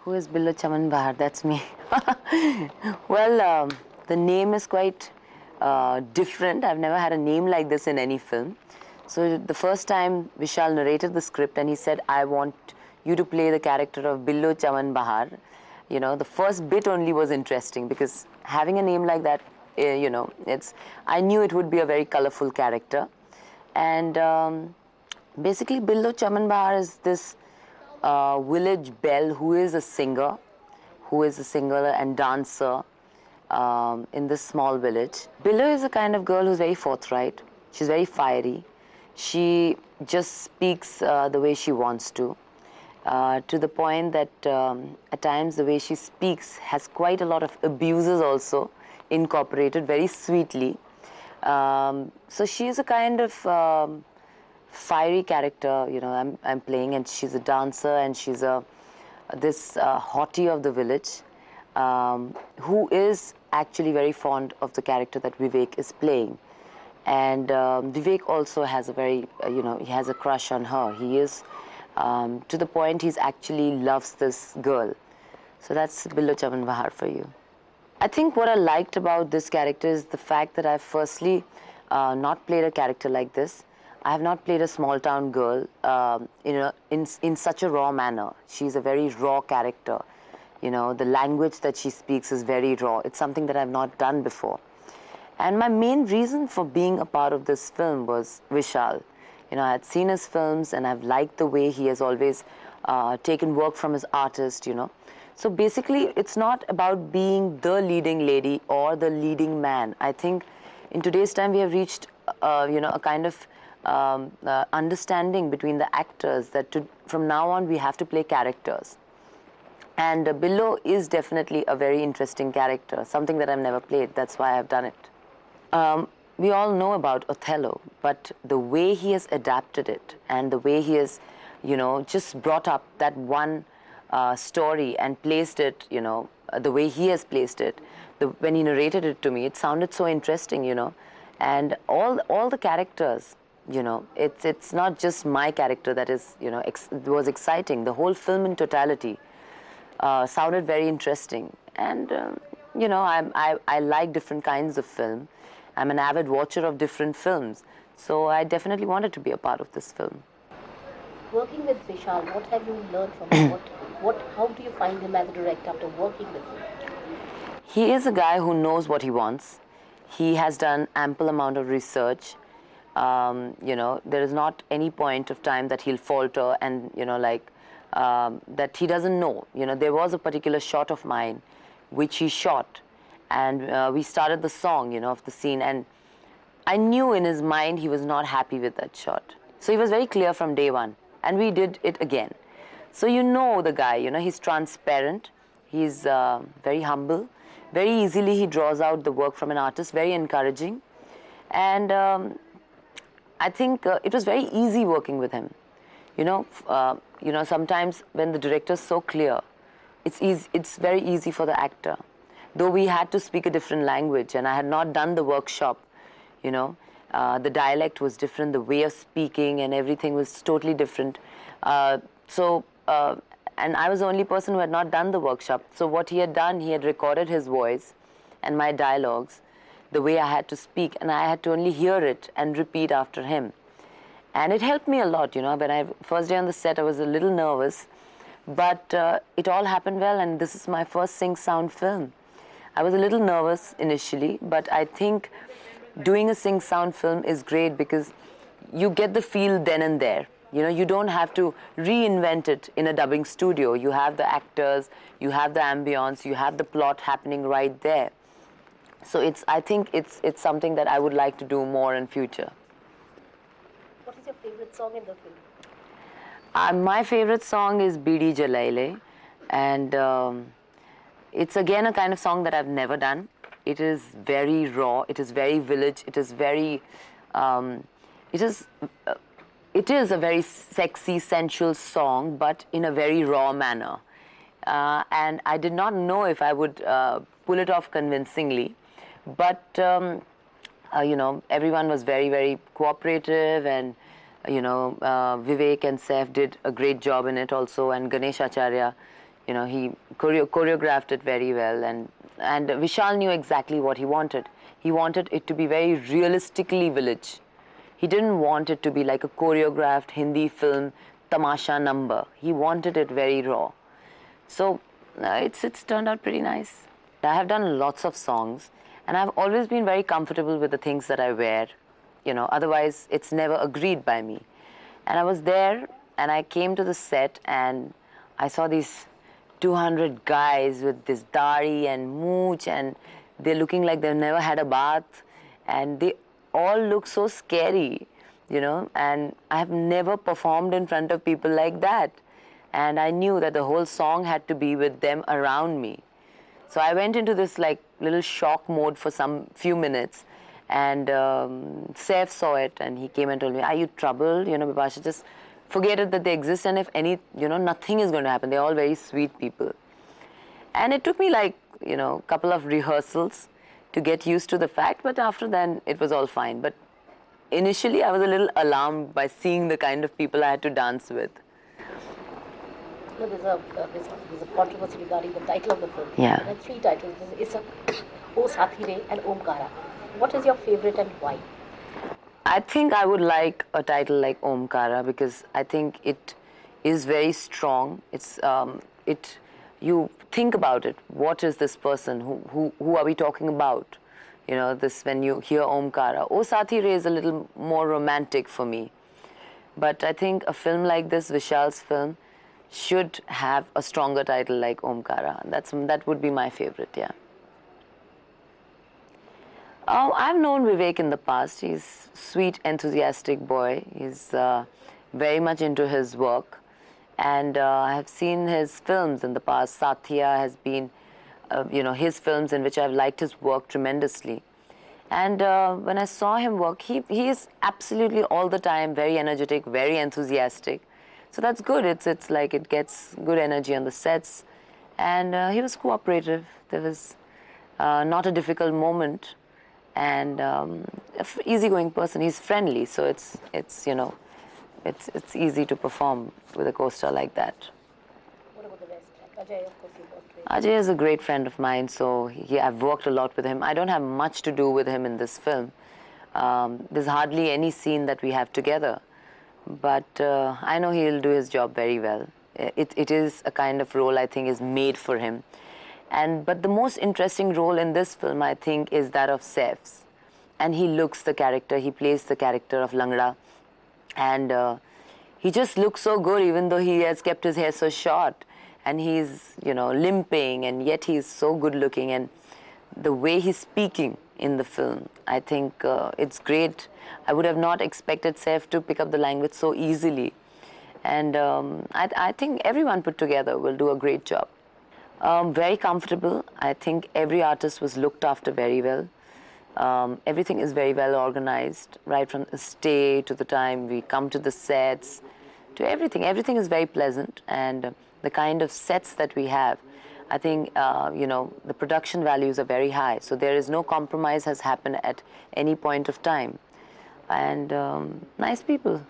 Who is Billo Chaman Bahar? That's me. Well, the name is quite different. I've never had a name like this in any film. So the first time Vishal narrated the script and he said, I want you to play the character of Billo Chaman Bahar. You know, the first bit only was interesting because having a name like that, you know, I knew it would be a very colorful character. And basically Billo Chaman Bahar is this village belle who is a singer and dancer in this small village. Billo is a kind of girl who's very forthright. She's very fiery. She just speaks the way she wants to the point that at times the way she speaks has quite a lot of abuses also incorporated very sweetly. So she is a kind of fiery character, you know, I'm playing, and she's a dancer and she's this hottie of the village who is actually very fond of the character that Vivek is playing. And Vivek also has a very, you know, he has a crush on her. He is, to the point he's actually loves this girl. So that's Billo Chaman Bahar for you. I think what I liked about this character is the fact that I've firstly not played a character like this. I have not played a small town girl in such a raw manner. She's a very raw character. You know, the language that she speaks is very raw. It's something that I've not done before. And my main reason for being a part of this film was Vishal. You know, I had seen his films and I've liked the way he has always taken work from his artist, you know. So basically, it's not about being the leading lady or the leading man. I think in today's time we have reached, you know, a kind of understanding between the actors that from now on we have to play characters. And Billo is definitely a very interesting character, something that I've never played. That's why I've done it. We all know about Othello, but the way he has adapted it and the way he has, you know, just brought up that one story and placed it, you know, the way he has placed it, when he narrated it to me, it sounded so interesting, you know. And all the characters, you know, it's not just my character that is, you know, was exciting. The whole film in totality sounded very interesting. And, you know, I like different kinds of film. I'm an avid watcher of different films. So I definitely wanted to be a part of this film. Working with Vishal, what have you learned from him? How do you find him as a director after working with him? He is a guy who knows what he wants. He has done ample amount of research. You know, there is not any point of time that he'll falter and, you know, like, that he doesn't know. You know, there was a particular shot of mine which he shot, and we started the song, you know, of the scene, and I knew in his mind he was not happy with that shot. So he was very clear from day one, and we did it again. So you know the guy, you know, he's transparent, he's very humble, very easily he draws out the work from an artist, very encouraging, and I think it was very easy working with him. You know, sometimes when the director is so clear, it's very easy for the actor. Though we had to speak a different language, and I had not done the workshop, you know, the dialect was different, the way of speaking and everything was totally different. And I was the only person who had not done the workshop. So what he had done, he had recorded his voice and my dialogues, the way I had to speak, and I had to only hear it and repeat after him. And it helped me a lot, you know. When first day on the set, I was a little nervous, but it all happened well, and this is my first Sing Sound film. I was a little nervous initially, but I think doing a Sing Sound film is great because you get the feel then and there. You know, you don't have to reinvent it in a dubbing studio. You have the actors, you have the ambience, you have the plot happening right there. So I think it's something that I would like to do more in future. What is your favorite song in the film? My favorite song is Bidi Jalaile, and it's again a kind of song that I've never done. It is very raw, it is very village, it is very, it is a very sexy, sensual song, but in a very raw manner. And I did not know if I would pull it off convincingly, but you know, everyone was very, very cooperative, and you know, Vivek and Saif did a great job in it also, and Ganesh Acharya, He choreographed it very well, and Vishal knew exactly what he wanted. He wanted it to be very realistically village. He didn't want it to be like a choreographed Hindi film tamasha number. He wanted it very raw. So it's turned out pretty nice. I have done lots of songs, and I've always been very comfortable with the things that I wear. Otherwise it's never agreed by me. And I was there, and I came to the set, and I saw these 200 guys with this dari and mooch, and they're looking like they've never had a bath, and they all look so scary, and I have never performed in front of people like that. And I knew that the whole song had to be with them around me. So I went into this like little shock mode for some few minutes, and Saif saw it, and he came and told me, "Are you troubled? Bipasha, just forget it that they exist, and if any, nothing is going to happen. They're all very sweet people." And it took me like, a couple of rehearsals to get used to the fact, but after then it was all fine. But initially I was a little alarmed by seeing the kind of people I had to dance with. There's a controversy regarding the title of the film. Yeah. There are three titles. It's O Sathi Re and Omkara. What is your favorite and why? I think I would like a title like Omkara because I think it is very strong. You think about it. What is this person? Who are we talking about? This when you hear Omkara. O Sathi Re is a little more romantic for me. But I think a film like this, Vishal's film, should have a stronger title like Omkara. That would be my favorite, yeah. I've known Vivek in the past. He's a sweet, enthusiastic boy. He's very much into his work. And I have seen his films in the past. Satya has been, his films in which I've liked his work tremendously. And when I saw him work, he is absolutely all the time very energetic, very enthusiastic. So that's good. It's like it gets good energy on the sets. And he was cooperative. There was not a difficult moment. And easygoing person. He's friendly, so it's easy to perform with a co-star like that. What about the rest? Ajay, of course, you worked with. Ajay is a great friend of mine, so I've worked a lot with him. I don't have much to do with him in this film. There's hardly any scene that we have together, but I know he'll do his job very well. It is a kind of role I think is made for him. But the most interesting role in this film, I think, is that of Saif's. And he looks the character, he plays the character of Langda. And he just looks so good, even though he has kept his hair so short. And he's, limping, and yet he's so good looking. And the way he's speaking in the film, I think it's great. I would have not expected Saif to pick up the language so easily. And I think everyone put together will do a great job. Very comfortable. I think every artist was looked after very well. Everything is very well organized, right from the stay to the time we come to the sets, to everything. Everything is very pleasant, and the kind of sets that we have, I think, the production values are very high. So there is no compromise has happened at any point of time. And nice people.